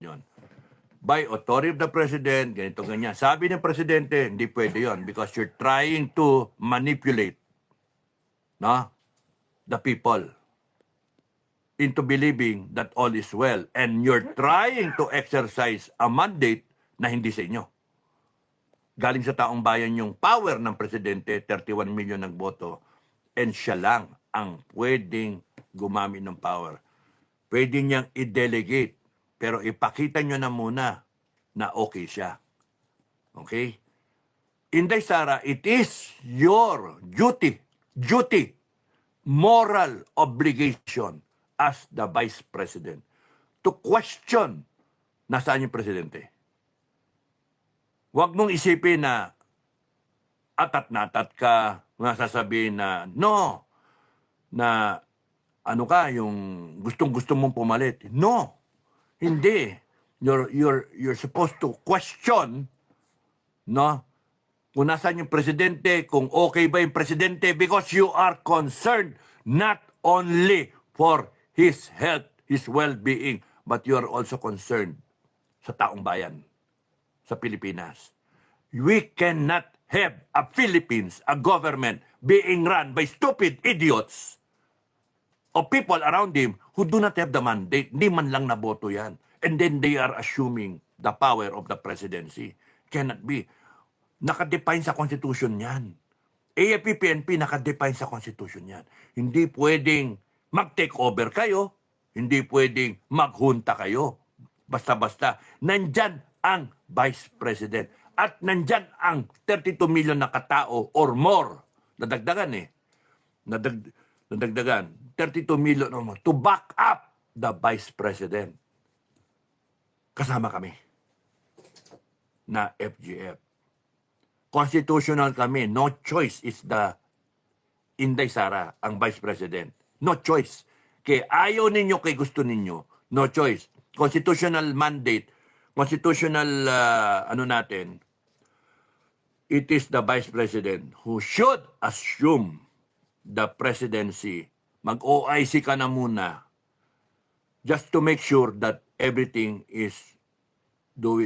yon. By authority of the President, ganito, ganyan. Sabi ng Presidente, hindi pwede yon because you're trying to manipulate, no, the people into believing that all is well. And you're trying to exercise a mandate na hindi sa inyo. Galing sa taong bayan yung power ng Presidente, 31 million nagboto, and siya lang ang pwedeng gumamit ng power. Pwede niyang i-delegate, pero ipakita nyo na muna na okay siya. Okay? Inday Sara, it is your duty, moral obligation as the Vice President to question nasaan yung Presidente. Huwag mong isipin na atat na atat ka, masasabihin na no, na ano ka, yung gustong-gusto mong pumalit. No, hindi. You're supposed to question, no, kung nasaan yung Presidente, kung okay ba yung Presidente, because you are concerned not only for his health, his well-being, but you are also concerned sa taong bayan, sa Pilipinas. We cannot have a Philippines, a government, being run by stupid idiots of people around him who do not have the mandate. Hindi man lang naboto yan. And then they are assuming the power of the presidency. Cannot be. Nakadefine sa Constitution yan. AFP-PNP nakadefine sa Constitution yan. Hindi pwedeng mag-take over kayo. Hindi pwedeng maghunta kayo. Basta-basta. Nandyan ang Vice President. At nandyan ang 32 million na katao or more. Nadagdagan eh. Nadagdagan. 32 million or more to back up the Vice President. Kasama kami na FGF. Constitutional kami. No choice is the Inday Sara, ang Vice President. No choice. Kaya ayaw ninyo, kay gusto ninyo. No choice. Constitutional mandate. Constitutional, natin, it is the Vice President who should assume the presidency. Mag-OIC ka na muna just to make sure that everything is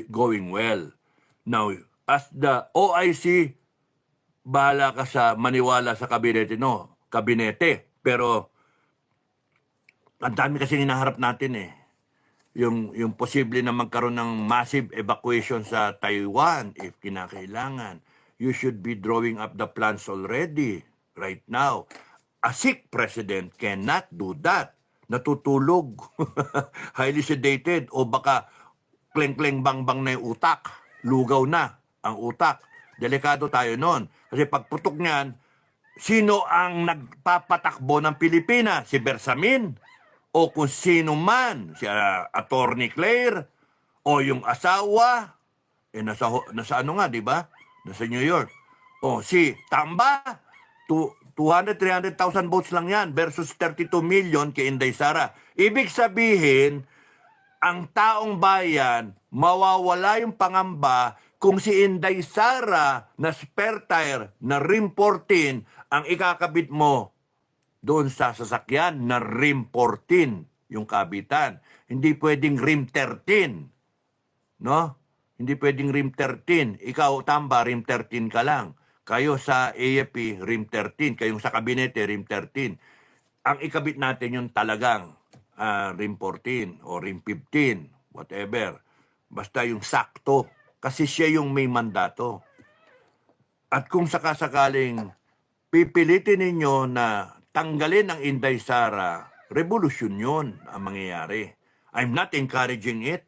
going well. Now, as the OIC, bahala ka sa maniwala sa kabinete. Pero, ang dami kasi hinaharap natin eh. Yung posible na magkaroon ng massive evacuation sa Taiwan if kinakailangan. You should be drawing up the plans already right now. A sick president cannot do that. Natutulog, highly sedated, o baka kleng-kleng bang-bang na yung utak. Lugaw na ang utak. Delikado tayo nun. Kasi pagputok niyan, sino ang nagpapatakbo ng Pilipinas? Si Bersamin? O kung sino man, si Attorney Claire, o yung asawa, nasa ano nga, di ba? Nasa New York. O si Tamba, 200,000, 300,000 votes lang yan versus 32 million kay Inday Sara. Ibig sabihin, ang taong bayan, mawawala yung pangamba kung si Inday Sara na spare tire na rim 14 ang ikakabit mo doon sa sasakyan na rim 14 yung kabitan. Hindi pwedeng rim 13. No? Hindi pwedeng rim 13. Ikaw, Tamba, rim 13 ka lang. Kayo sa AFP, rim 13. Kayong sa kabinete, rim 13. Ang ikabit natin yung talagang rim 14 o rim 15, whatever. Basta yung sakto. Kasi siya yung may mandato. At kung sakasakaling pipilitin ninyo na tanggalin ang Inday Sara, revolusyon yun ang mangyayari. I'm not encouraging it.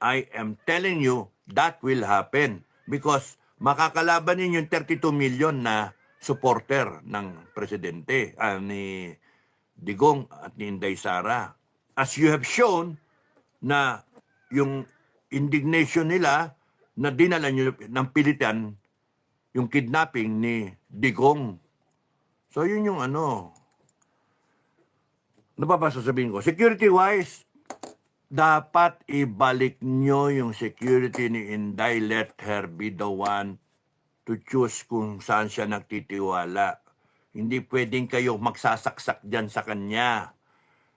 I am telling you that will happen because makakalaban ninyo yung 32 million na supporter ng presidente, ni Digong at ni Inday Sara. As you have shown na yung indignation nila na dinala nyo ng pilitan yung kidnapping ni Digong. So, yun yung ano pa ba sasabihin ko? Security-wise, dapat ibalik nyo yung security ni Inday. Let her be the one to choose kung saan siya nagtitiwala. Hindi pwedeng kayo magsasaksak dyan sa kanya.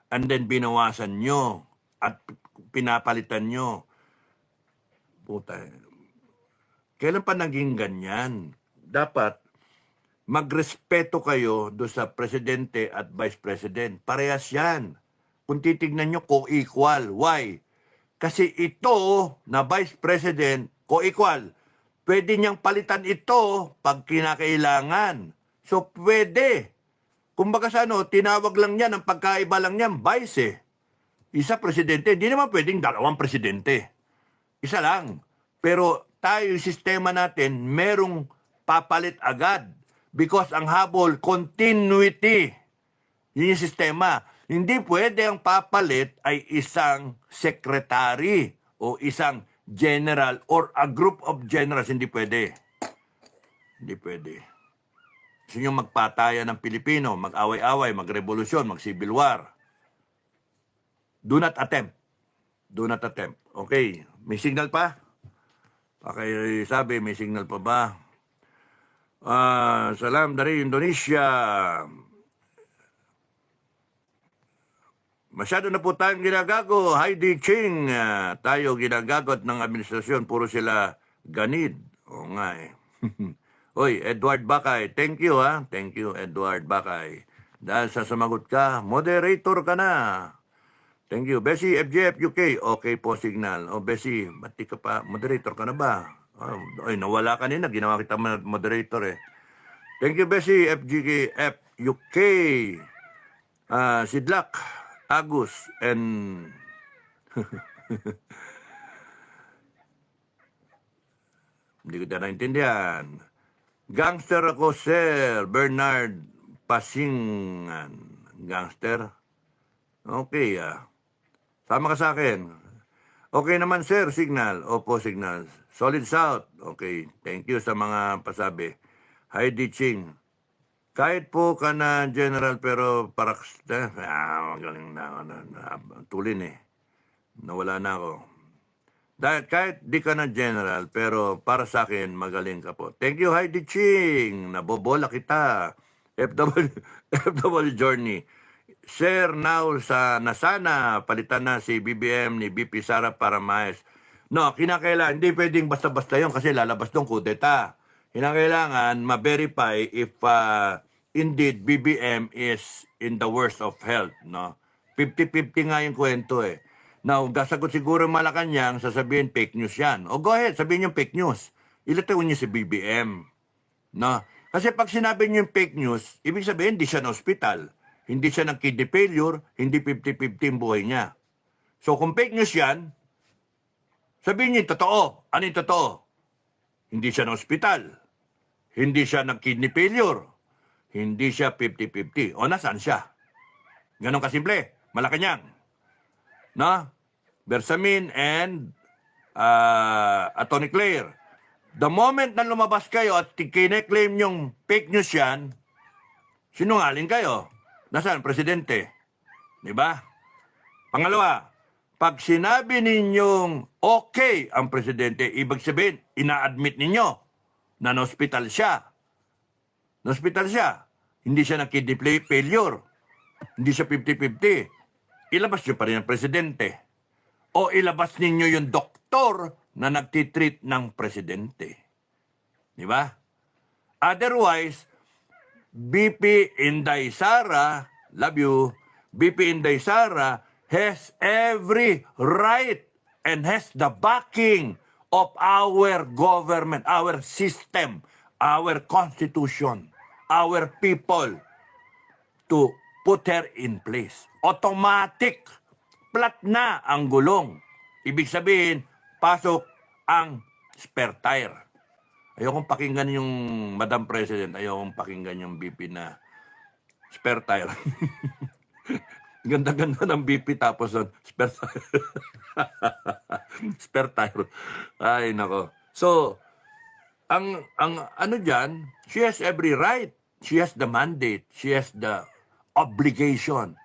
And then binawasan nyo. At pinapalitan nyo. Puta. Kailan pa naging ganyan? Dapat magrespeto kayo do sa presidente at vice president. Parehas yan. Kung titignan nyo, co-equal. Why? Kasi ito na vice president, co-equal. Pwede niyang palitan ito pag kinakailangan. So, pwede. Kumbaga sa tinawag lang niya, ang pagkaiba lang niya, vice eh. Isa presidente, hindi naman pwedeng dalawang presidente. Isa lang. Pero tayo, yung sistema natin, merong papalit agad. Because ang habol, continuity. Yun yung sistema. Hindi pwede ang papalit ay isang secretary o isang general or a group of generals. Hindi pwede. Hindi pwede. Gusto nyo magpatayan ng Pilipino, mag-away-away, magrevolusyon, mag-civil war. Do not attempt. Do not attempt. Okay. May signal pa? Okay, sabi, may signal pa ba? Salam dari Indonesia. Masyado na po tayong ginagago. Heidi Ching. Tayo ginagagot ng administrasyon. Puro sila ganid. Oo nga eh. Oy, Edward Bakay. Thank you ha. Thank you, Edward Bakay. Dahil sa sumagot ka, moderator ka na. Thank you. Bessie, FJF UK. Okay po, signal. O Bessie, mati ka pa. Moderator ka na ba? Ay, nawala kanina. Ginawa kita moderator eh. Thank you, Bessie, FGF UK. Sidlak, Agus, and... Hindi ko na naintindihan. Gangster ako, Sir. Bernard Pasingan. Gangster? Okay, Sama ka sa akin. Okay naman, sir. Signal. Opo, signal. Solid South. Okay. Thank you sa mga pasabi. Heidi Ching. Kahit po ka na general pero paraks... magaling na. Tulin eh. Nawala na ako. Dahil kahit di ka na general pero para sa akin magaling ka po. Thank you, Heidi Ching. Nabobola kita. FW Journey. Sir, now sana palitan na si BBM ni BP Sara para maayos. No, kinakailangan, hindi pwedeng basta-basta yun kasi lalabas ng kudeta. Kinakailangan ma-verify if indeed BBM is in the worst of health. No? 50-50 nga yung kwento eh. Now, sagot siguro Malacanang, sasabihin fake news yan. O go ahead, sabihin yung fake news. Ilataon niyo si BBM. No? Kasi pag sinabi niyo yung fake news, ibig sabihin hindi siya na ospital. Hindi siya ng kidney failure, hindi 50-50 ang buhay niya. So kung fake news yan, sabihin niyo totoo. Ano yung totoo? Hindi siya ng ospital. Hindi siya ng kidney failure. Hindi siya 50-50. O nasaan siya? Ganon kasimple. Malacanang. No? Bersamin and Atty. Claire. The moment na lumabas kayo at kine-claim yung fake news yan, sinungaling kayo. Nasaan? Presidente. Diba? Pangalawa, pag sinabi ninyong okay ang presidente, ibig sabihin, ina-admit ninyo na na-hospital siya. Na-hospital siya. Hindi siya ng kidney failure. Hindi siya 50-50. Ilabas nyo pa rin ang presidente. O ilabas ninyo yung doktor na nagtitreat ng presidente. Diba? Otherwise, BP Inday Sara, love you, BP Inday Sara has every right and has the backing of our government, our system, our constitution, our people to put her in place. Automatic, flat na ang gulong. Ibig sabihin, pasok ang spare tire. Ayokong pakinggan yung Madam President, ayokong pakinggan yung BP na spare tire. Ganda-ganda ng BP tapos spare tire. Spare tire. Ay, nako. So, ang ano dyan, she has every right. She has the mandate. She has the obligation.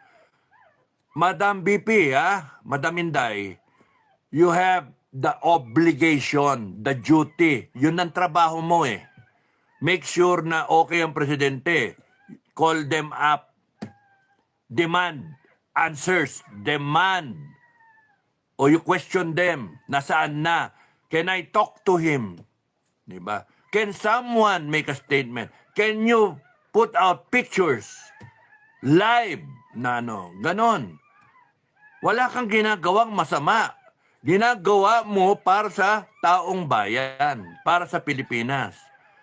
Madam BP, Madam Inday, you have the obligation, the duty. Yun ang trabaho mo eh. Make sure na okay ang presidente. Call them up. Demand answers. Demand O you question them, nasaan na? Can I talk to him? Diba? Can someone make a statement? Can you put out pictures live na ganon? Wala kang ginagawang masama. Ginagawa mo para sa taong bayan, para sa Pilipinas.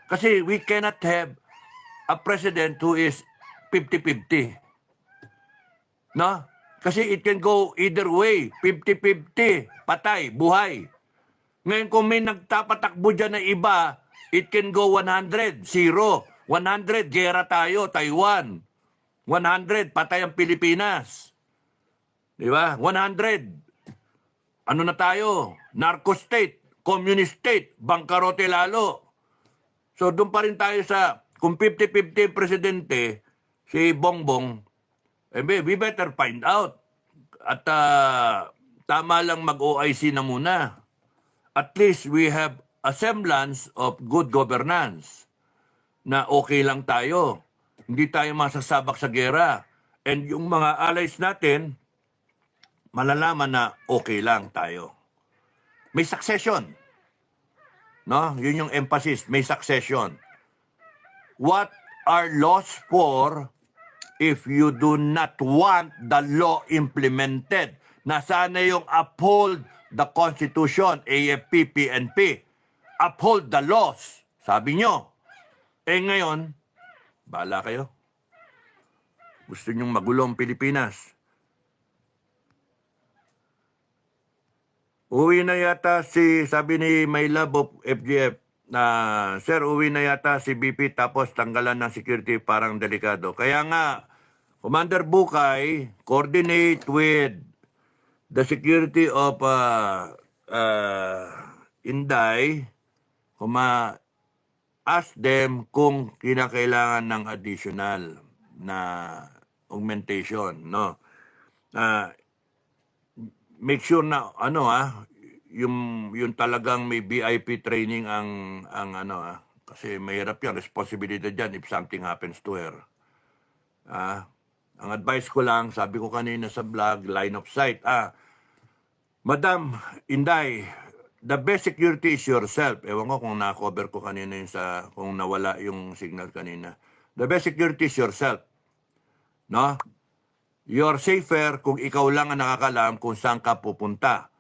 Kasi we cannot have a president who is 50-50. No? Kasi it can go either way. 50-50. Patay, buhay. Ngayon kung may nagtapatakbo dyan na iba, it can go 100, 0. 100, gera tayo, Taiwan. 100, patay ang Pilipinas. Di ba? 100. Ano na tayo? Narco state, communist state, bangkarote lalo. So doon pa rin tayo sa, kung 50-50 presidente, si Bongbong, we better find out. At tama lang mag-OIC na muna. At least we have a semblance of good governance na okay lang tayo. Hindi tayo masasabak sa gera. And yung mga allies natin, malalaman na okay lang tayo. May succession. No? Yun yung emphasis. May succession. What are laws for if you do not want the law implemented? Nasaan na yung uphold the Constitution, AFP, PNP? Uphold the laws. Sabi nyo. Ngayon, bahala kayo. Gusto nyong magulong Pilipinas. Uwi na yata sabi ni My Love of FGF, na, Sir, uwi na yata si BP tapos tanggalan ng security, parang delikado. Kaya nga, Commander Bukay, coordinate with the security of Inday, ask them kung kinakailangan ng additional na augmentation, no? Make sure na yung talagang may VIP training ang kasi mahirap yan, responsibility dyan if something happens to her. Ang advice ko lang, sabi ko kanina sa vlog, line of sight. Madam Inday, the best security is yourself. Ewan ko kung na-cover ko kanina kung nawala yung signal kanina. The best security is yourself. No? You're safer kung ikaw lang ang nakakalam kung saan ka pupunta.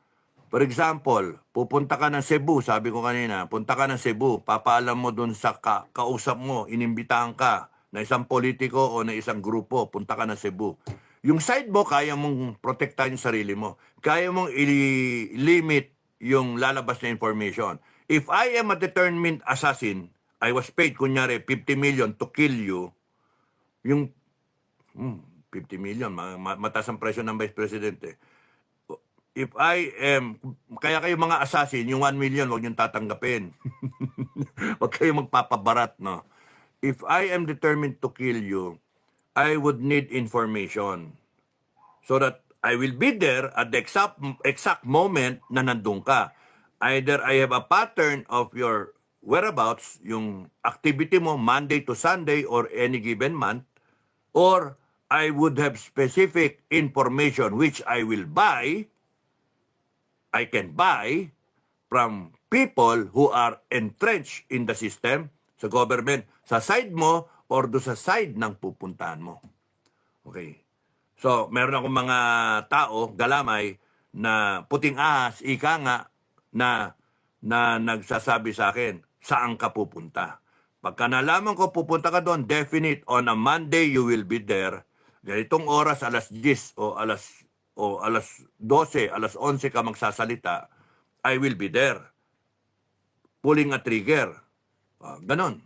For example, pupunta ka ng Cebu, sabi ko kanina, punta ka ng Cebu, papaalam mo dun sa kausap mo, inimbitahan ka na isang politiko o na isang grupo, punta ka ng Cebu. Yung side mo, kaya mong protektahan yung sarili mo. Kaya mong i-limit yung lalabas na information. If I am a determined assassin, I was paid, kunyari, 50 million to kill you, yung 50 million, mataas ang presyo ng Vice Presidente. If I am, kaya kayo mga assassin, yung 1 million, huwag niyong tatanggapin. Huwag kayo magpapabarat, no? If I am determined to kill you, I would need information so that I will be there at the exact moment na nandun ka. Either I have a pattern of your whereabouts, yung activity mo Monday to Sunday or any given month, or I would have specific information which I will buy, I can buy from people who are entrenched in the system, sa government, sa side mo or do sa side ng pupuntahan mo. Okay. So, meron akong mga tao, galamay, na puting ahas, ika nga, na nagsasabi sa akin, saan ka pupunta? Pagka nalaman ko pupunta ka doon, definite, on a Monday you will be there. Ganitong oras, alas 10 o alas 12, alas 11 ka magsasalita, I will be there. Pulling a trigger. Ganon.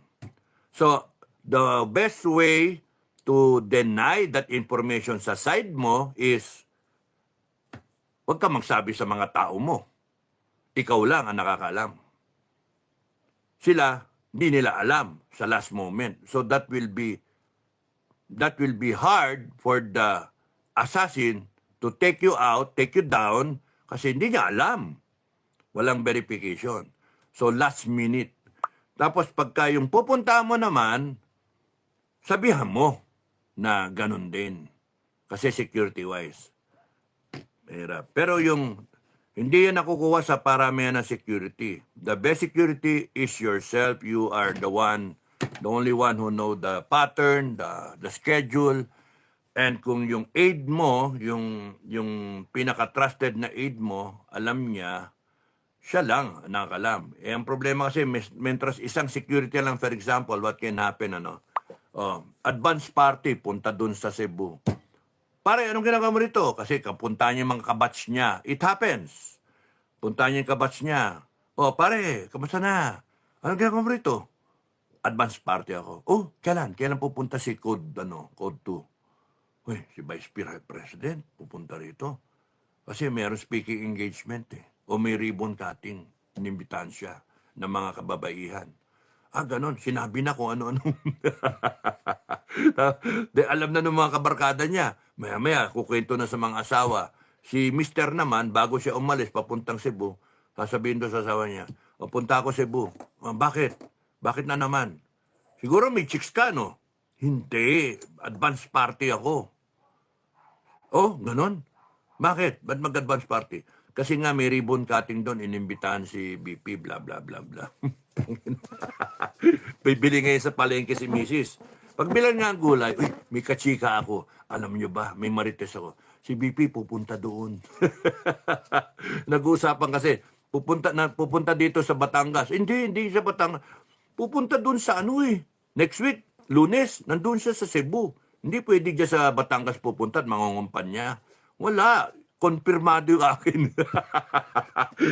So, the best way to deny that information sa side mo is huwag ka magsabi sa mga tao mo. Ikaw lang ang nakakaalam. Sila, hindi nila alam sa last moment. So that will be hard for the assassin to take you out, take you down, kasi hindi niya alam. Walang verification. So last minute. Tapos pagka yung pupunta mo naman, sabihan mo na ganun din. Kasi security-wise. Pero yung Hindi yan nakukuha sa paramihan ng security. The best security is yourself. You are the only one who know the pattern, the schedule, and kung yung aid mo, yung pinaka-trusted na aid mo, alam niya, siya lang ang nakakalam. Eh, ang problema kasi, mentras isang security lang, for example, what can happen, advance party, punta dun sa Cebu. Pare, anong ginagawa mo rito? Kasi kapunta niya yung mga kabats niya. It happens. Punta niya yung kabats niya. Oh, pare, kamusta na? Anong ginagawa mo rito? Advance party ako. Oh, kailan? Kailan pupunta si Code 2? Uy, si Vice President pupunta rito. Kasi mayroong speaking engagement O may ribbon cutting, inimbitahan siya ng mga kababaihan. Ganon. Sinabi na kung ano-ano. Alam na ng mga kabarkada niya. Maya-maya, kukwento na sa mga asawa. Si Mr. naman, bago siya umalis, papuntang Cebu, sasabihin doon sa asawa niya, punta ako Cebu. Bakit? Bakit na naman? Siguro may chicks ka, no? Hindi. Advance party ako. Oh, ganon. Bakit? Ba't mag-advance party? Kasi nga may ribbon cutting doon, inimbitahan si BP, bla bla bla bla. Bibili ngayon sa palengke si Mrs. Pagbilan nga ang gulay, uy, may kachika ako. Alam nyo ba, may marites ako. Si BP pupunta doon. Nag-uusapan kasi, pupunta dito sa Batangas. Hindi sa Batangas. Pupunta doon sa next week, Lunes, nandun siya sa Cebu. Hindi pwede dyan sa Batangas pupunta at mangungumpan niya. Wala. Konfirmado yung akin.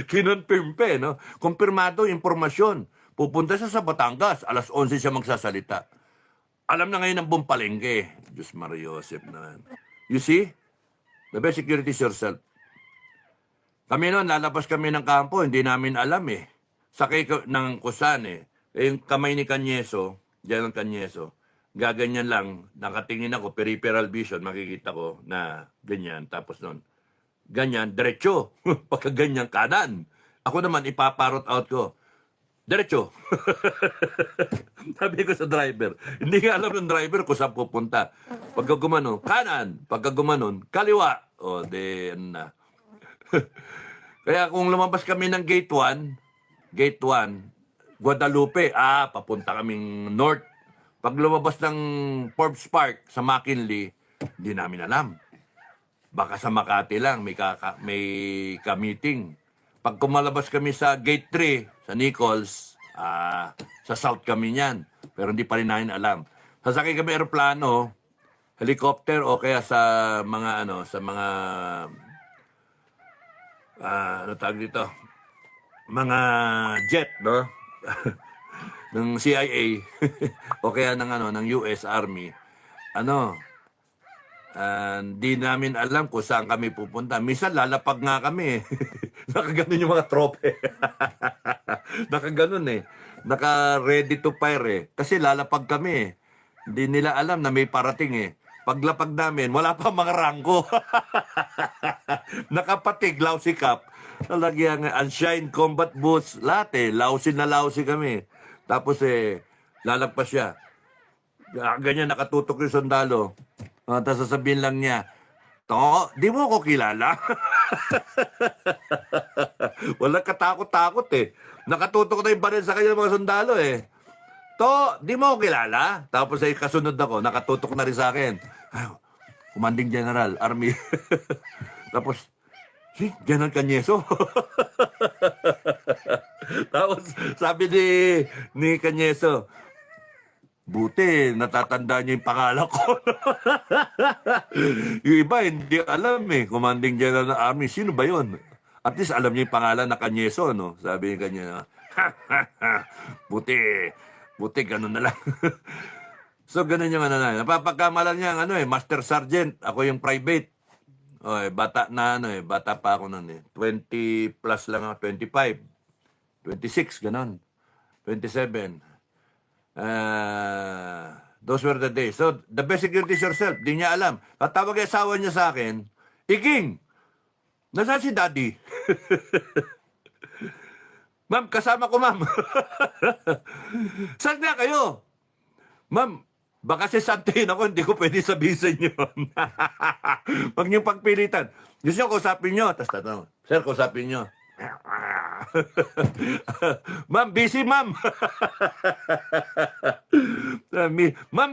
Kinonfirm no? Konfirmado, impormasyon. Pupunta siya sa Batangas, alas 11 siya magsasalita. Alam na ngayon ng buong palengke. Diyos Maria Joseph na. You see? The best security is yourself. Kami noon, lalabas kami ng kampo, hindi namin alam Sakay ng kusan yung kamay ni Canyeso, General Canyeso, gaganyan lang, nakatingin ako, peripheral vision, makikita ko na ganyan. Tapos noon, ganyan, diretso. Pagka ganyan, kanan. Ako naman, ipaparot out ko. Diretso. Sabi ko sa driver, hindi nga alam ng driver kung saan pupunta. Pagka gumanon, kanan. Pagka gumanon, kaliwa. O, then na. Kaya kung lumabas kami ng Gate 1, Guadalupe, papunta kaming north. Pag lumabas ng Forbes Park sa McKinley, hindi namin alam. Baka sa Makati lang, may ka-meeting. Pag kumalabas kami sa Gate 3, sa Nichols, sa south kami niyan. Pero hindi pa rin namin alam. Sasakay kami aeroplano, helicopter, o kaya sa mga, tawag dito? Mga jet, no? ng CIA, o kaya ng US Army. Di namin alam kung saan kami pupunta. Minsan lalapag nga kami. Nakaganon yung mga trope. Nakaganon Naka-ready to fire Kasi lalapag kami Hindi nila alam na may parating Paglapag namin, wala pa mga rangko. Nakapatig, lousy cap. Talagang unshine combat boots. Lahat lousy na lousy kami. Tapos lalagpas siya. Ganyan nakatutok yung sundalo. Tapos sasabihin lang niya, di mo ako kilala? Walang katakot-takot Nakatutok na yung baril sa kanya mga sundalo di mo ako kilala? Tapos kasunod ako, nakatutok na rin sa akin. Commanding General, Army. Tapos, General Canyeso. Tapos sabi ni Canyeso, buti, natatanda niya yung pangalan ko. Yung iba, hindi alam Commanding General ng Army, sino ba yun? At least alam niya yung pangalan na Canyeso, no? Sabi niya kanya, buti, ganun na lang. So, ganun yung napapagkamalan niya Master Sergeant, ako yung private. Bata pa ako nun 20 plus lang ako, 25. 26, ganun. 27. Those were the days. So, the best security is yourself. Di niya alam. Tatawag yung asawa niya sa akin, Iking, nasaan si Daddy? Ma'am, kasama ko, ma'am. Saan na kayo? Ma'am, baka si Santin ako, hindi ko pwede sabihin sa inyo. Huwag niyong pagpilitan. Gusto nyo kausapin nyo. Tapos tatanong, sir, kausapin nyo. Ma'am, busy ma'am. Ma'am,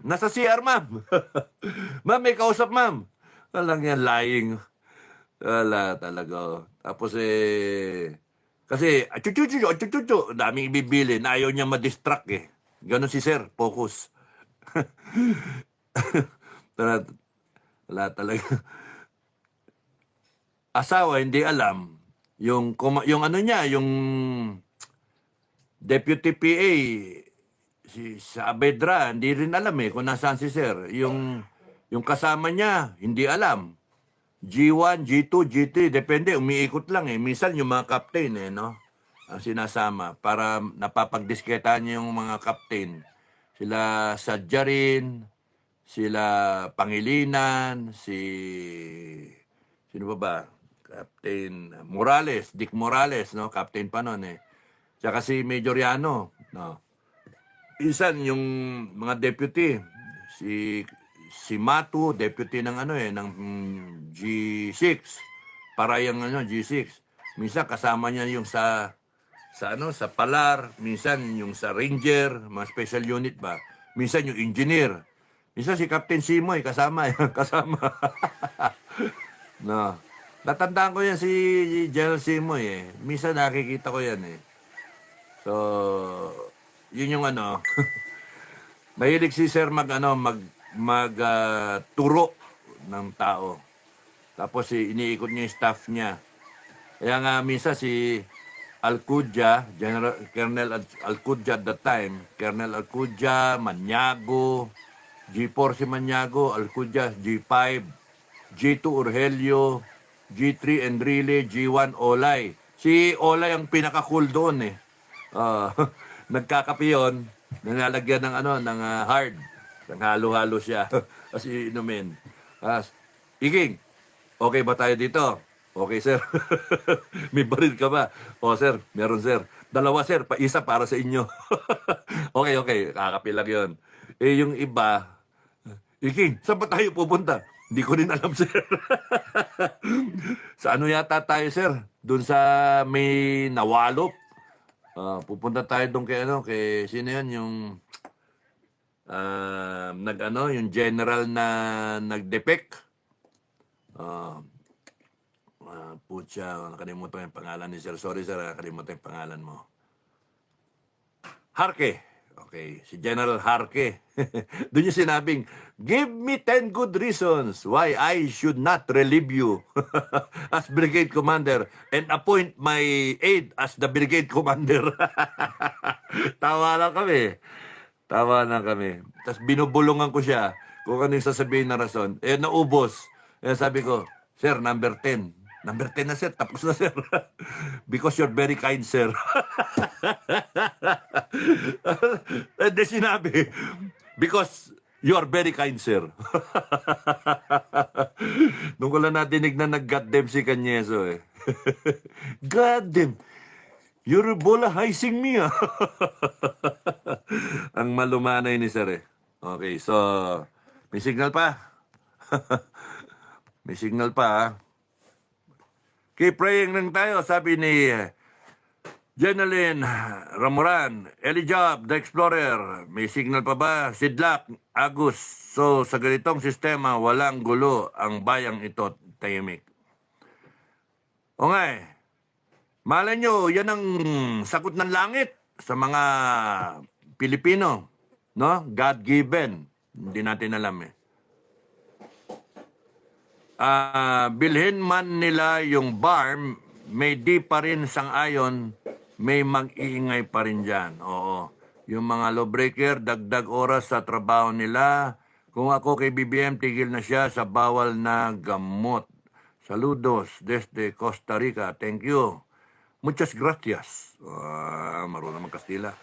nasa CR ma'am. Ma'am, may kausap ma'am. Walang yan, lying. Wala talaga. Tapos kasi, achuchuchu, daming ibibili na ayaw niya ma-distract eh. Ganon si sir, focus. Wala talaga. Asawa, hindi alam. Yung ano niya, yung Deputy PA, sa Abedra, hindi rin alam eh kung nasaan si sir. Yung kasama niya, hindi alam. G1, G2, G3, depende, umiikot lang eh. Minsan yung mga captain eh, no? Ang sinasama para napapagdisketan niya yung mga captain. Sila Sadjarin, sila Pangilinan, sino ba? Captain Morales, Dick Morales, no? Captain pa noon eh. Tsaka si Major Yano, no? Minsan yung mga deputy, si Matu, deputy ng ng G6. Para yung G6. Minsan kasama niya yung sa Palar, minsan yung sa Ranger, mga special unit ba. Minsan yung engineer. Minsan si Captain Simoy kasama kasama. No. Natandaan ko yan si General Simoy eh. Minsan nakikita ko yan eh. So, yun yung mahilig si Sir turo ng tao. Tapos iniikot niya yung staff niya. Kaya nga minsan si Alcudja, Colonel Alcudja at that time, Colonel Alcudja, Maniago, G4 si Maniago, Alcudja, G5, G2 Urgelio, G3 Enrile, G1 Olay. Si Olay ang pinaka-cool doon eh. Nagkakape yun, nilalagyan ng hard. Halo-halo siya. Kasi inumin. Iging, okay ba tayo dito? Okay, sir. May baril ka ba? O, sir. Meron, sir. Dalawa, sir. Isa para sa inyo. Okay. Kakape lang yun. Yung iba, Iging, saan ba tayo pupunta? Hindi ko rin alam, sir. Sa ano yata tayo, sir? Doon sa may Nawalop. Pupunta tayo doon kay sino yan? Yung yung general na nagdepek. Putya, nakalimutan yung pangalan ni sir. Sorry sir, nakalimutan yung pangalan mo. Harke. Okay, si General Harke. Doon yung sinabing, give me 10 good reasons why I should not relieve you as brigade commander and appoint my aide as the brigade commander. Tawa lang kami. Tapos binubulungan ko siya kung ano yung sasabihin na rason. Naubos. Sabi ko, sir, number 10. Number 10 na, sir. Tapos na, sir. Because you're very kind, sir. Then sinabi, because you are very kind, sir. Nung ko lang natinig na nag-goddamn si Canyeso eh. Goddamn. You're bolahizing me, ah. Ang malumanay ni sir eh. Okay, so, may signal pa. May signal pa, ha. Keep praying lang tayo, sabi ni Jeneline Ramoran. Elijab, the Explorer. May signal pa ba? Sidlak, Agus. So, sa ganitong sistema, walang gulo ang bayang ito, tahimik. O nga eh. Malay nyo, yan ang sagot ng langit sa mga Pilipino. No? God-given. Hindi natin alam eh. Bilhin man nila yung bar, may di pa rin sang-ayon, may mag-iingay pa rin dyan. Oo. Yung mga lawbreaker, dagdag oras sa trabaho nila. Kung ako kay BBM, tigil na siya sa bawal na gamot. Saludos desde Costa Rica. Thank you. Muchas gracias. Marunong naman Kastila.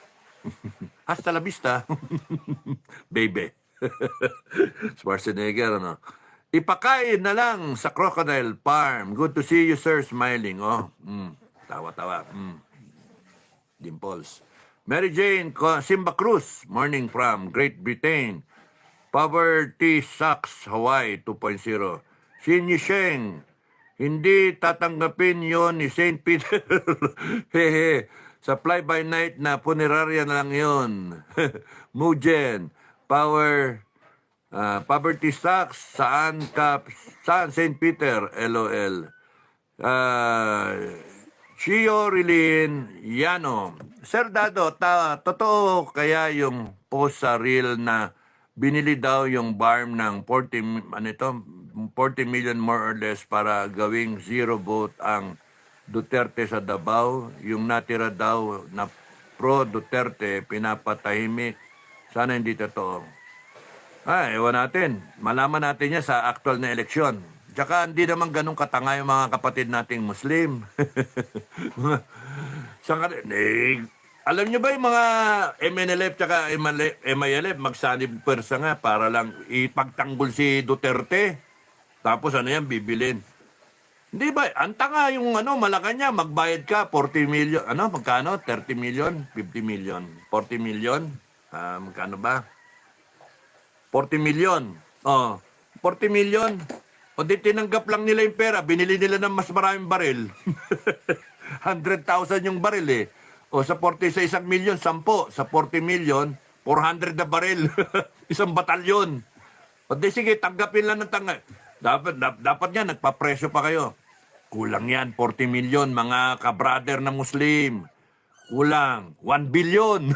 Hasta la vista. Baby. Schwarzenegger, ano? Ipakain na lang sa Crocodile Farm. Good to see you, sir. Smiling. Oh. Tawa-tawa. Dimples. Mary Jane Simba Cruz. Morning from Great Britain. Poverty Sucks Hawaii 2.0. Xin Yisheng. Hindi tatanggapin yon ni St. Peter. Hehe. Sa fly-by-night na punerarya na lang yon. Mugen, power, poverty tax, saan St. Peter, LOL. Chio Rilin Yano. Sir Dado, totoo kaya yung post sa reel na binili daw yung farm ng 40 million more or less para gawing zero vote ang Duterte sa Davao. Yung natira daw na pro Duterte pinapatahimik. Sana hindi totoo. Ewan natin. Malaman natin niya sa actual na eleksyon. Tsaka hindi naman ganun katanga yung mga kapatid nating Muslim. Alam niyo ba yung mga MNLF tsaka MILF magsanib pwersa nga para lang ipagtanggol si Duterte? Tapos ano yan, bibilin. Hindi ba, ang tanga yung Malacanang, magbayad ka, 40 million, magkano? 30 million? 50 million? 40 million? Magkano ba? 40 million. 40 million. O di tinanggap lang nila yung pera, binili nila ng mas maraming baril. 100,000 yung baril eh. O sa 40 sa 1 million, 10. Sa 40 million, 400 na baril. Isang batalyon. O di sige, tanggapin lang ng Dapat nga, nagpapresyo pa kayo. Kulang yan, 40 million, mga kabrader na Muslim. Kulang, 1 billion.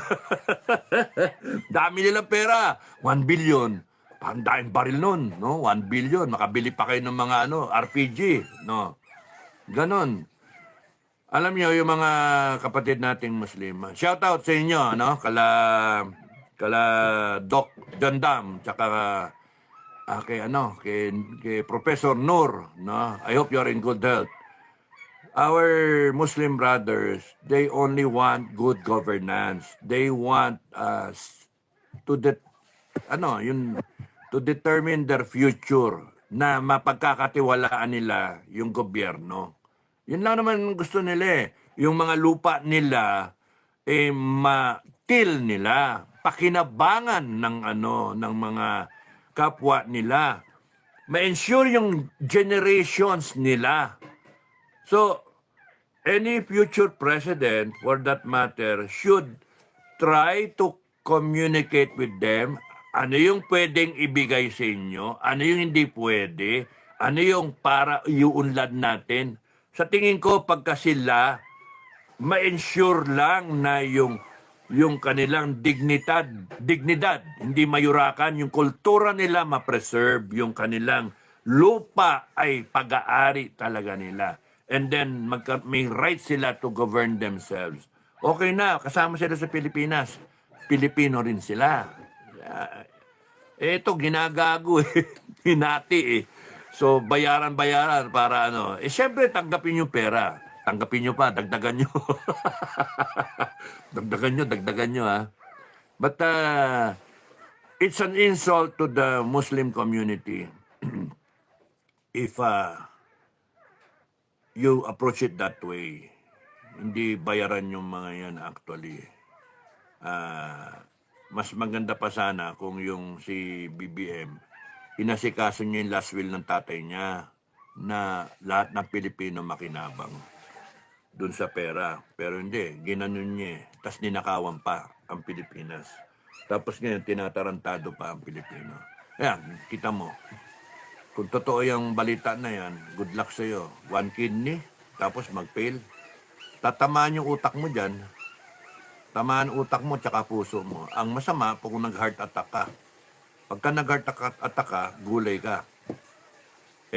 Dami nilang pera, 1 billion. Ang daming baril nun, no? 1 billion. Makabili pa kayo ng mga RPG, no? Ganon. Alam niyo yung mga kapatid nating Muslim. Shout out sa inyo, no? Kala Doc John Dam, tsaka kay Professor Nur, no? I hope you are in good health. Our Muslim brothers, they only want good governance. They want us to to determine their future na mapagkakatiwalaan nila yung gobyerno. Yun lang naman gusto nila eh. Yung mga lupa nila matil nila, pakinabangan ng mga kapwa nila. Ma-ensure yung generations nila. So, any future president, for that matter, should try to communicate with them. Ano yung pwedeng ibigay sa inyo? Ano yung hindi pwede? Ano yung para iuunlad natin? Sa tingin ko, pagka sila, ma-ensure lang na yung kanilang dignidad, hindi mayurakan, yung kultura nila ma-preserve, yung kanilang lupa ay pag-aari talaga nila. And then, may right sila to govern themselves. Okay na, kasama sila sa Pilipinas. Pilipino rin sila. Ito, ginagago eh. Hinati eh. So, bayaran-bayaran para siyempre, tanggapin yung pera. Tanggapin nyo pa, dagdagan nyo. dagdagan nyo ha. But, it's an insult to the Muslim community if you approach it that way. Hindi bayaran yung mga yan actually. Mas maganda pa sana kung yung si BBM, inasikaso niya yung last will ng tatay niya na lahat ng Pilipino makinabang dun sa pera. Pero hindi, ginanon niya eh. Tapos ninakawan pa ang Pilipinas. Tapos ngayon, tinatarantado pa ang Pilipino. Ayan, kita mo. Kung totoo yung balita na yan, good luck sa'yo. 1 kidney, tapos mag-fail. Tatamaan yung utak mo dyan. Tamaan utak mo tsaka puso mo. Ang masama, kung nag-heart attack ka. Pagka nag-heart attack ka, gulay ka.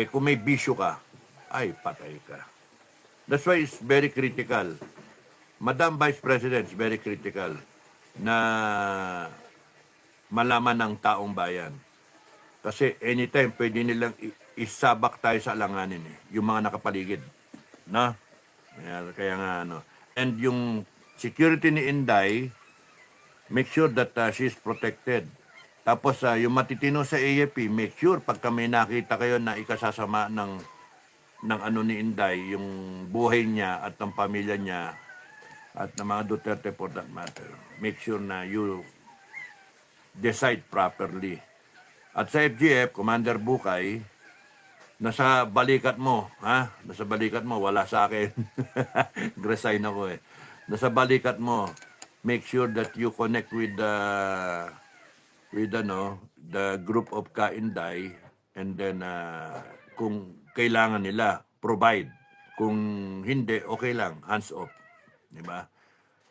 Kung may bisyo ka, ay patay ka. That's why it's very critical. Madam Vice President, it's very critical na malaman ng taong bayan. Kasi anytime pwede nilang isabak tayo sa alanganin yung mga nakapaligid. No? Kaya nga And yung security ni Inday, make sure that she's protected. Tapos yung matitino sa AFP, make sure pagka may nakita kayo na ikasasama ng ni Inday, yung buhay niya at ng pamilya niya at ng mga Duterte for that matter, make sure na you decide properly. At sa FGF, Commander Bukay, Nasa balikat mo, ha? Nasa balikat mo, wala sa akin. Resign ako eh. Nasa balikat mo, make sure that you connect with the group of Kainday, and then kung kailangan nila, provide. Kung hindi, okay lang, hands off. Di ba?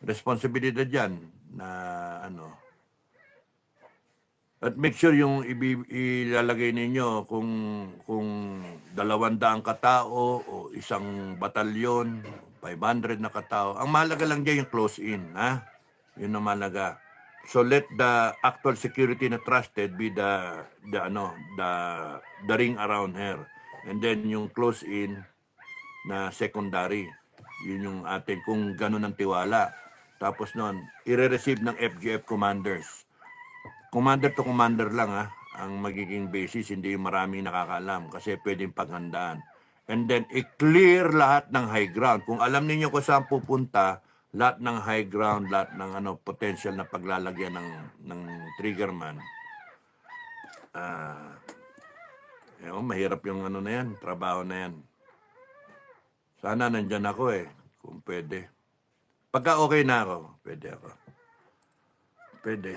Responsibilidad yan na ano. At make sure yung ilalagay ninyo kung 200 katao o isang batalyon, 500 na katao. Ang mahalaga lang diyan yung close in, ha? Yun ang mahalaga. So let the actual security na trusted be the ring around her. And then yung close in na secondary. Yun yung atin kung ganun ang tiwala. Tapos noon, i-receive ng FGF commanders. Commander to commander lang ang magiging basis, hindi yung maraming nakakaalam kasi pwedeng paghandaan. And then i-clear lahat ng high ground. Kung alam niyo kung saan pupunta, lahat ng high ground, lahat ng potential na paglalagyan ng triggerman. Mahirap yung na yan, trabaho na yan. Sana nandyan ako kung pwede. Pagka okay na ako, pwede ako. Pwede.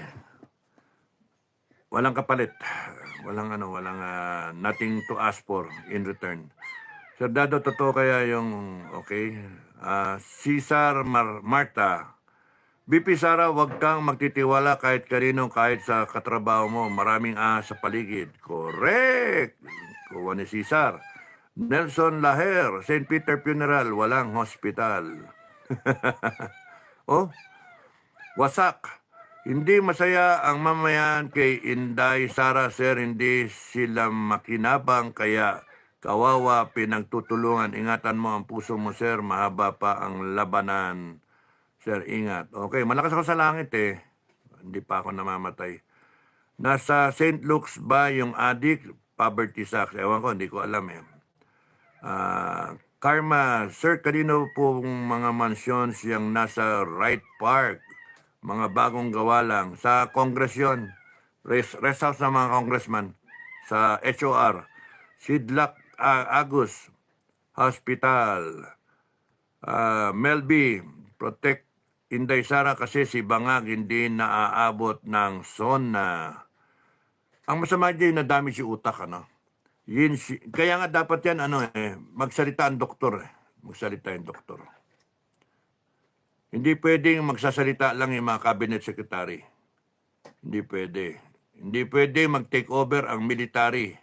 Walang kapalit. Walang nothing to ask for in return. Sir Dado, totoo kaya yung okay? Cesar Marta, BP Sara, wag kang magtitiwala kahit kanino, kahit sa katrabaho mo. Maraming sa paligid. Correct! Kuha ni Cesar. Nelson Laher, St. Peter Funeral, walang hospital. Wasak. Hindi masaya ang mamayan kay Inday Sara, sir. Hindi sila makinabang, kaya kawawa, pinagtutulungan. Ingatan mo ang puso mo, sir. Mahaba pa ang labanan. Sir, ingat. Okay, malakas ako sa langit Hindi pa ako namamatay. Nasa St. Luke's ba yung addict? Poverty sucks. Ewan ko, hindi ko alam Karma, sir, kanino pong mga mansions yung nasa Wright Park? Mga bagong gawa lang. Sa Congress yun. Rest house ng mga congressman. Sa HOR. Sidlak Agus Hospital. Melby, protect Inday Sara kasi si Bangag hindi naaabot ng SONA. Ang masama dyan, nadami si utak, kaya nga dapat yan, magsalita ang doktor. Magsalita yung doktor. Hindi pwedeng magsasalita lang yung mga cabinet secretary. Hindi pwede. Hindi pwede mag-take over ang military.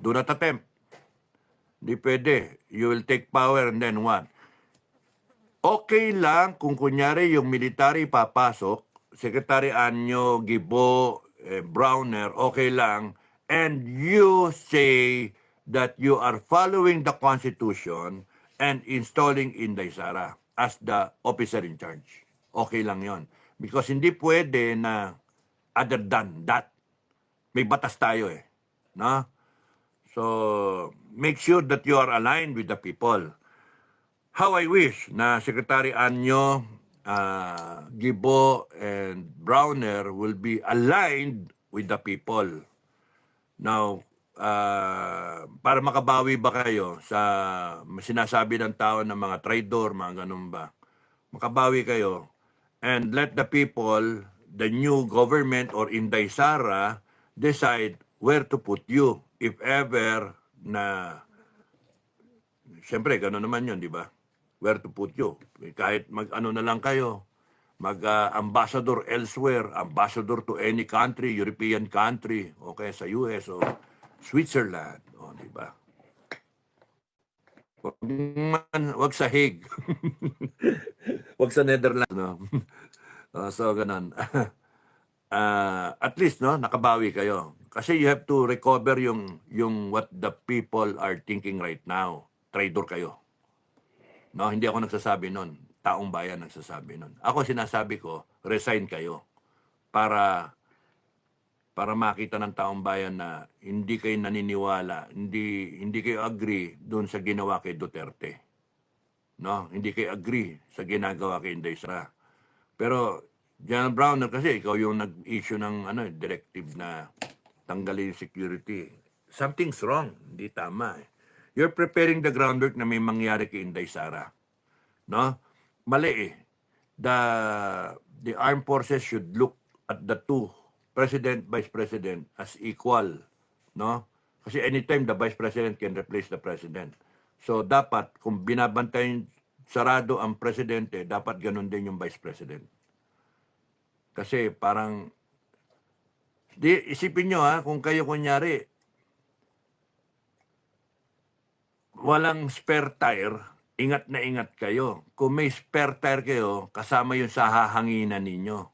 Do not attempt. Hindi pwede. You will take power and then what? Okay lang kung kunyari yung military papasok, Secretary Anyo, Gibo, Browner, okay lang, and you say that you are following the Constitution and installing Inday Sara as the officer in charge. Okay lang yon. Because hindi pwede na other than that. May batas tayo no? So, make sure that you are aligned with the people. How I wish na Secretary Anyo, Gibo, and Browner will be aligned with the people. Now, para makabawi ba kayo sa sinasabi ng tao ng mga traidor, mga ganun ba? Makabawi kayo and let the people, the new government or Inday Sara, decide where to put you if ever na, siyempre, gano'n naman yun, di ba? Where to put you. Kahit mag-ano na lang kayo, mag-ambassador elsewhere, ambassador to any country, European country, okay, sa US o Switzerland, di ba? Wag sa Hague. Wag sa Netherlands, so, ganun. At least, nakabawi kayo. Kasi you have to recover yung what the people are thinking right now. Traitor kayo. Hindi ako nagsasabi nun. Taong bayan nagsasabi nun. Ako sinasabi ko, resign kayo para makita ng taong bayan na hindi kayo naniniwala, hindi kayo agree doon sa ginawa kay Duterte. Hindi kayo agree sa ginagawa kay Inday Sara. Pero General Browner kasi ikaw yung nag-issue ng directive na tanggalin yung security. something's wrong. Hindi tama eh. You're preparing the groundwork na may mangyari kay Inday Sara. No? Mali eh. The armed forces should look at the two, President, Vice President, as equal. No? Kasi anytime the Vice President can replace the President. So dapat, kung binabantayan sarado ang Presidente, dapat ganun din yung Vice President. Kasi parang, isipin nyo ha, kung kayo kunyari, walang spare tire, ingat na ingat kayo. Kung may spare tire kayo, kasama yun sa hahanginan ninyo.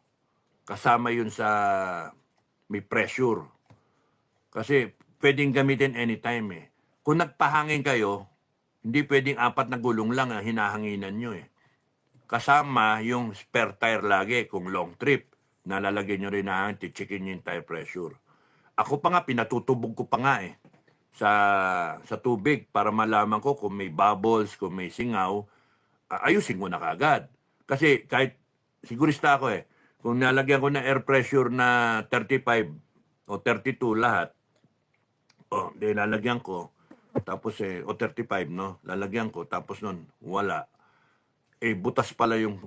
Kasama yun sa may pressure. Kasi pwedeng gamitin anytime eh. Kung nagpahangin kayo, hindi pwedeng 4 na gulong lang ang hinahanginan nyo eh. Kasama yung spare tire lagi kung long trip. Nalalagyan nyo rin na tichikin yung tire pressure. Ako pa nga, pinatutubog ko pa nga eh. Sa tubig para malaman ko kung may bubbles, kung may singaw, ayusin ko na kagad. Kasi kahit sigurista ako eh, kung nalagyan ko na air pressure na 35 o 32 lahat, lalagyan ko, tapos o 35 no, lalagyan ko, tapos nun, wala. Butas pala yung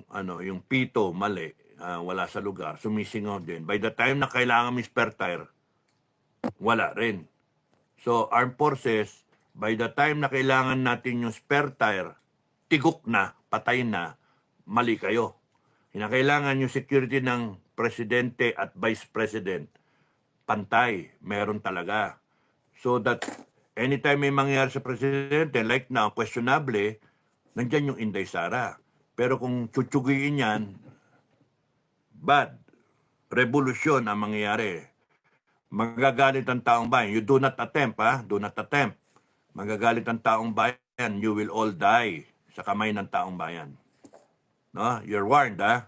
pito, mali, wala sa lugar, sumisingaw din. By the time na kailangan may spare tire, wala rin. So, armed forces, by the time na kailangan natin yung spare tire, tigok na, patay na, mali kayo. Kinakailangan yung security ng Presidente at Vice President, pantay, meron talaga. So that anytime may mangyari sa Presidente, like now, questionable, nandyan yung Inday Sara. Pero kung tsutsugiin yan, bad, revolusyon ang mangyayari. Magagalit ang taong bayan. You do not attempt, ha? Do not attempt. Magagalit ang taong bayan. You will all die sa kamay ng taong bayan. No? You're warned, ha?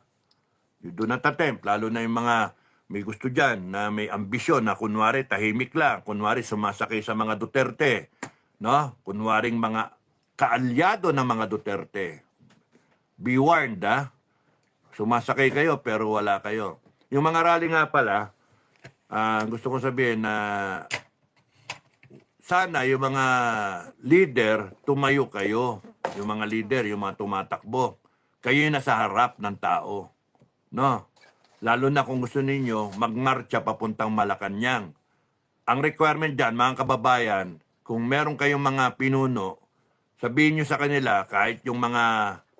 You do not attempt. Lalo na yung mga may gusto dyan na may ambisyon na kunwari tahimik lang. Kunwari sumasakay sa mga Duterte. No? Kunwaring mga kaalyado ng mga Duterte. Be warned, ha? Sumasakay kayo pero wala kayo. Yung mga rally nga pala, gusto ko sabihin na sana yung mga leader, tumayo kayo. Yung mga leader, yung mga tumatakbo. Kayo yung nasa harap ng tao. No? Lalo na kung gusto ninyo, magmarcha papuntang Malacanang. Ang requirement dyan, mga kababayan, kung meron kayong mga pinuno, sabihin nyo sa kanila, kahit yung mga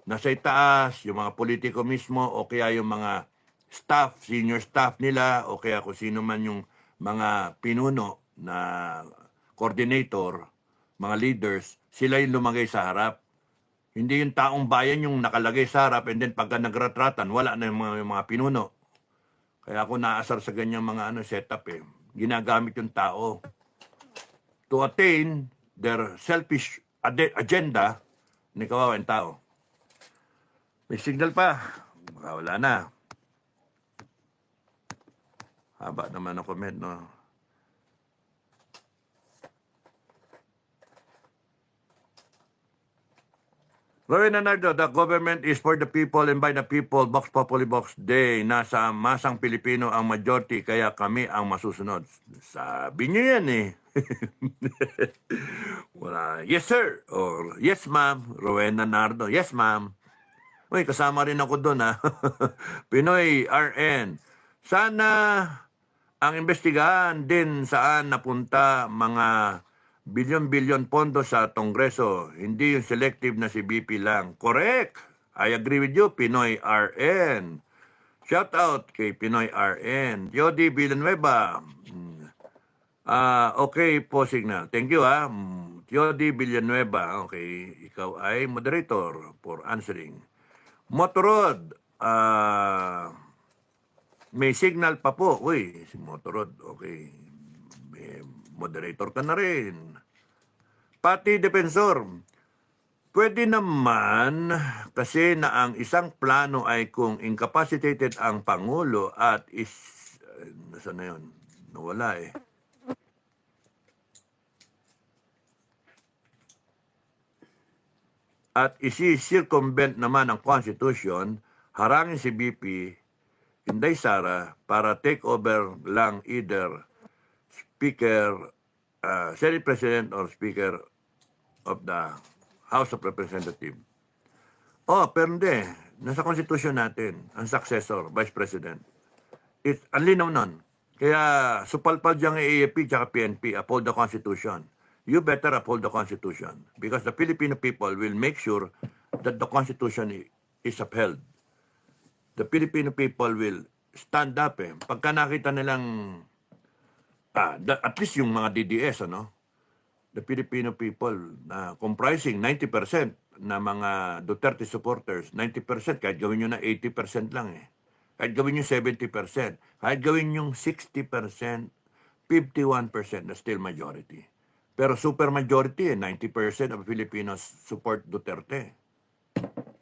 nasa itaas, yung mga politiko mismo, o kaya yung mga staff, senior staff nila, o kaya kung sino man yung mga pinuno na coordinator, mga leaders, sila yung lumagay sa harap. Hindi yung taong bayan yung nakalagay sa harap and then pagka nagratratan, wala na yung mga pinuno. Kaya ako naasar sa ganyang mga setup eh. Ginagamit yung tao to attain their selfish agenda ni kawawang tao. May signal pa. Wala na. Haba naman ang comment, no? Roy Nanardo, the government is for the people and by the people. Vox Populi Vox Day. Nasa masang Pilipino ang majority, kaya kami ang masusunod. Sabi niyo yan eh. Wala. Yes, sir. Or yes, ma'am. Rowena Nardo. Yes, ma'am. Uy, kasama rin ako doon, ha. Pinoy RN. Sana ang investigahan din saan napunta mga bilyon-bilyon pondo sa Kongreso. Hindi yung selective na si BP lang. Correct. I agree with you, Pinoy RN. Shout out kay Pinoy RN. Jody Villanueva. Okay po, Signal. Thank you, ha. Jody Villanueva. Okay, ikaw ay moderator for answering. Motorod. May signal pa po. Uy, si Motorod. Okay. May moderator ka na rin. Pati defensor. Pwede naman kasi na ang isang plano ay kung incapacitated ang Pangulo at nasa na yun? Nawala eh. At isi-circumvent naman ang Constitution, harangin si BP Inday Sara para take over lang either Speaker Senate President or Speaker of the House of Representatives. Pero hindi. Nasa Constitution natin, ang successor, Vice President. Ang linaw nun. Kaya supalpal diyang AAP at PNP, uphold the Constitution. You better uphold the Constitution because the Filipino people will make sure that the Constitution is upheld. The Filipino people will stand up Pagka nakita nilang, at least yung mga DDS, the Filipino people comprising 90% na mga Duterte supporters, 90%, kahit gawin nyo na 80% lang Kahit gawin nyo 70%, kahit gawin nyo 60%, 51% na still majority. Pero super majority 90% of Filipinos support Duterte.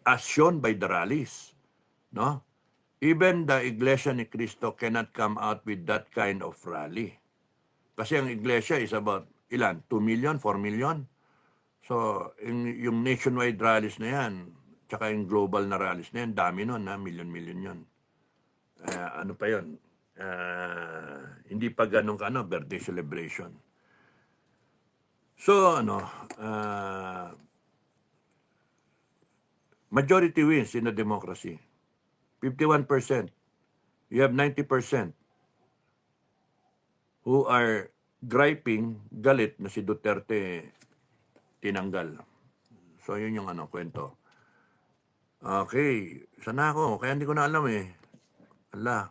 As shown by the rallies. No? Even the Iglesia ni Cristo cannot come out with that kind of rally. Kasi ang Iglesia is about, ilan? 2 million, 4 million? So, yung nationwide rallies na yan, tsaka yung global na rallies na yan, dami nun, million-million yun. Ano pa yun? Hindi pa ganun birthday celebration. So, majority wins in a democracy. 51%. You have 90% who are griping, galit na si Duterte tinanggal. So, yun yung kwento. Okay. Sana ako? Kaya hindi ko na alam Ala.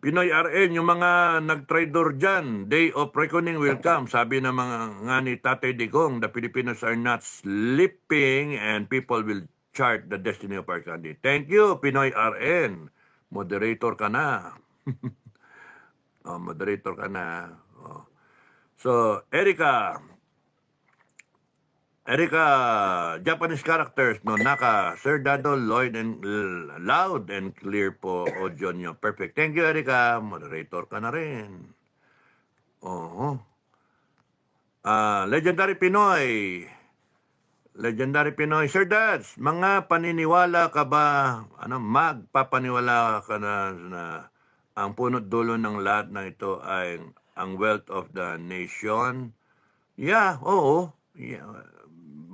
Pinoy RN, yung mga nag-traidor dyan, day of reckoning will come. Sabi ng mga nga ni Tatay Digong, the Filipinos are not sleeping and people will chart the destiny of our country. Thank you, Pinoy RN. Moderator ka na. Moderator ka na. So, Erica, Japanese characters, Naka, Sir Dado, Lloyd, and loud and clear po audio nyo. Perfect. Thank you, Erica. Moderator ka na rin. Legendary Pinoy. Sir Dads, mga paniniwala ka ba, magpapaniwala ka na ang punot dulo ng lahat ng ito ay ang wealth of the nation? Yeah, oo. Yeah.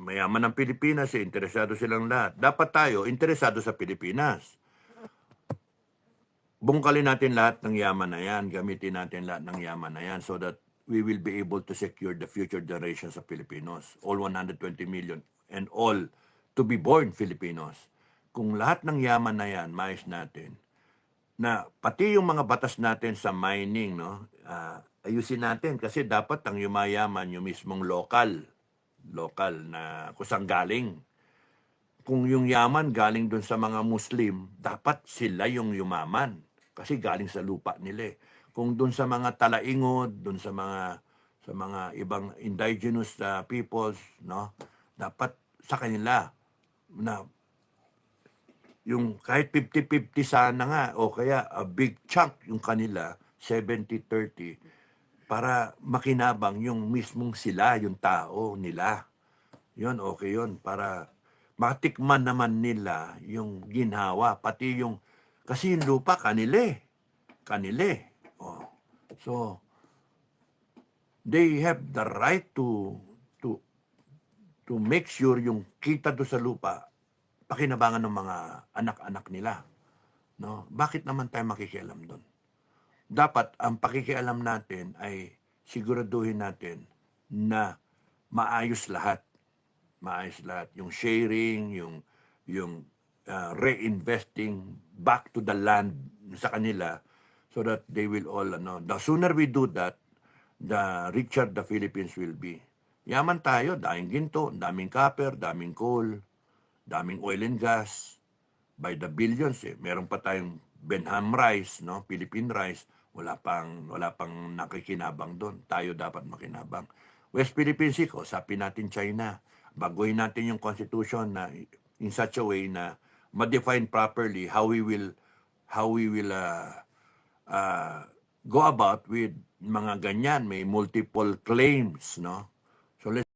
Mayaman ng Pilipinas, interesado silang lahat. Dapat tayo, interesado sa Pilipinas. Bungkalin natin lahat ng yaman na yan, gamitin natin lahat ng yaman na yan so that we will be able to secure the future generations of Filipinos, all 120 million, and all to be born Filipinos. Kung lahat ng yaman na yan, mais natin, na pati yung mga batas natin sa mining, ayusin natin kasi dapat ang yumayaman yung mismong local na kusang galing. Kung yung yaman galing dun sa mga Muslim, dapat sila yung yumaman kasi galing sa lupa nila. Kung dun sa mga talaingod, dun sa mga ibang indigenous peoples, dapat sa kanila na yung kahit 50-50 sana nga o kaya a big chunk yung kanila, 70-30, para makinabang yung mismong sila, yung tao nila. Yun, okay yun. Para matikman naman nila yung ginhawa. Pati yung, kasi yung lupa, kanile. So, they have the right to make sure yung kita do sa lupa, pakinabangan ng mga anak-anak nila. Bakit naman tayo makikialam doon? Dapat ang pakikialam natin ay siguraduhin natin na maayos lahat. Yung sharing, yung reinvesting back to the land sa kanila so that they will all, the sooner we do that, the richer the Philippines will be. Yaman tayo, daming ginto, daming copper, daming coal, daming oil and gas, by the billions Meron pa tayong Benham rice, Philippine rice, wala pang nakikinabang doon. Tayo dapat makinabang. West Philippine Sea, usapin natin China. Baguhin natin yung constitution na in such a way na ma-define properly how we will go about with mga ganyan. May multiple claims, So let's